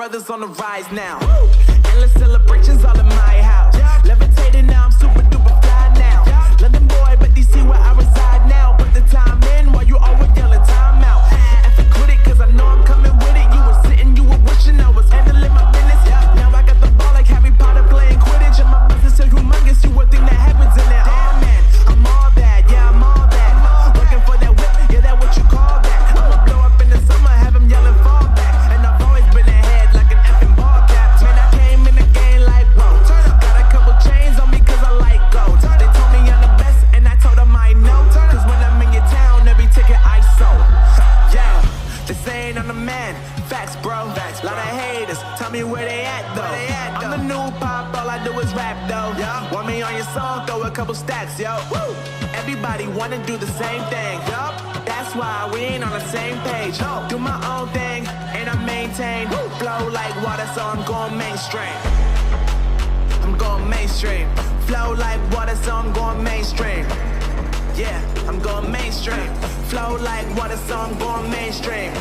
brothers on the rise now. Endless celebrations all in my house. Levitating now, I'm super duper fly now. London boy, but DC where I reside now. Put the time in while you always yelling time out. If you quit it, cause I know I'm coming with it. You were sitting, you were wishing I was handling my business. Now I got the ball like Harry Potter playing Quidditch. And my business is humongous, you would think that happens in there. Damn man, I'm all that, yeah I'm all that. Working for that whip, yeah that what you call that. I'ma blow up in the summer, have them yelling fall back. And I've always been ahead like an effing ball cap. Man, I came in the game like whoa. Got a couple chains on me cause I like gold. They told me I'm the best and I told them I know. Cause when I'm in your town, every ticket I sold. Yeah, they saying I'm the man. Facts, bro. Lot of haters, tell me where they at though. I'm the new pop, all I do is rap though. Want me on your song, throw a couple stacks, yo. Woo! Everybody wanna do the same thing. That's why we ain't on the same page. Do my own thing, and I maintain. Flow like water, so I'm going mainstream. I'm going mainstream. Flow like water, so I'm going mainstream. Yeah, I'm going mainstream. Flow like water, so I'm going mainstream.